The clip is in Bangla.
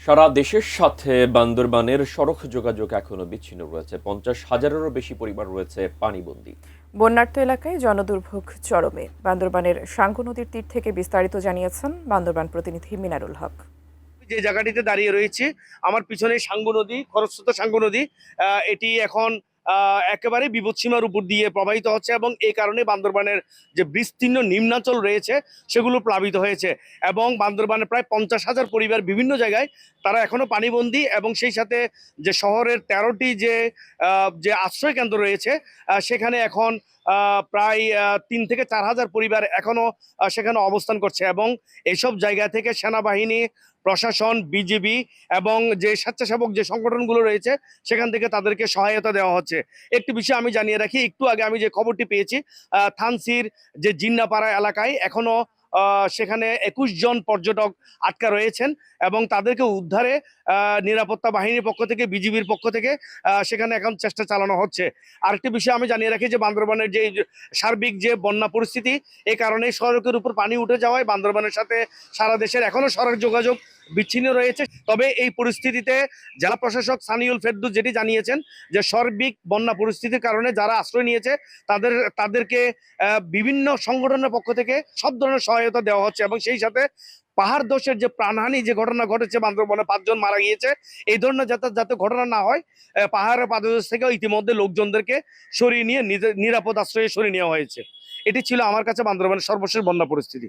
সারা দেশের সাথে বান্দরবানের সড়ক যোগাযোগ এখনো বিচ্ছিন্ন রয়েছে। 50,000-এরও বেশি পরিবার রয়েছে পানিবন্দী। বন্যার্ত এলাকায় জনদুর্ভোগ চরমে। বান্দরবানের সাঙ্গু নদীর তীর থেকে বিস্তারিত জানিয়েছেন বান্দরবান প্রতিনিধি মিনারুল হক। যে জায়গাটিতে দাঁড়িয়ে রয়েছে আমার পিছনে সাঙ্গু নদী, খরস্রোতা সাঙ্গু নদী, এটি এখন একেবারে বিপদসীমার উপর দিয়ে প্রবাহিত হচ্ছে এবং এই কারণে বান্দরবানের যে বিস্তীর্ণ নিম্নাঞ্চল রয়েছে সেগুলো প্লাবিত হয়েছে এবং বান্দরবানের প্রায় 50,000 পরিবার বিভিন্ন জায়গায় তারা এখনো পানিবন্দী এবং সেই সাথে যে শহরের 13টি যে আশ্রয় কেন্দ্র রয়েছে সেখানে এখন প্রায় 3 থেকে 4 হাজার পরিবার এখনো সেখানে অবস্থান করছে এবং এইসব জায়গা থেকে সেনাবাহিনী, প্রশাসন, বিজিবি এবং যে স্বেচ্ছাসেবক যে সংগঠনগুলো রয়েছে সেখান থেকে তাদেরকে সহায়তা দেওয়া হচ্ছে। একটি বিষয় আমি জানিয়ে রাখি, একটু আগে আমি যে খবরটি পেয়েছি, থানসির যে জিন্নাপাড়া এলাকায় এখনো সেখানে 21 জন পর্যটক আটকা রয়েছেন এবং তাদেরকে উদ্ধারে নিরাপত্তা বাহিনীর পক্ষ থেকে, বিজিবির পক্ষ থেকে সেখানে এখন চেষ্টা চালানো হচ্ছে। আরেকটি বিষয় আমি জানিয়ে রাখি যে বান্দরবানের যে সার্বিক যে বন্যা পরিস্থিতি, এই কারণে সড়কের উপর পানি উঠে যাওয়ায় বান্দরবানের সাথে সারা দেশের এখনো সড়ক যোগাযোগ বিচ্ছিন্ন রয়েছে। তবে এই পরিস্থিতিতে জেলা প্রশাসক সানিউল ফেরদৌস যেটি জানিয়েছেন যে সার্বিক বন্যা পরিস্থিতির কারণে যারা আশ্রয় নিয়েছে তাদেরকে বিভিন্ন সংগঠনের পক্ষ থেকে সব ধরনের সহায়তা দেওয়া হচ্ছে এবং সেই সাথে পাহাড় ধসের যে প্রাণহানি যে ঘটনা ঘটেছে বান্দরবনে 5 জন মারা গিয়েছে, এই ধরনের যাতে ঘটনা না হয় পাহাড়ের পাদদেশ থেকে ইতিমধ্যে লোকজনদেরকে সরিয়ে নিয়ে নিরাপদ আশ্রয়ে সরিয়ে নেওয়া হয়েছে। এটি ছিল আমার কাছে বান্দরবনের সর্বশেষ বন্যা পরিস্থিতি।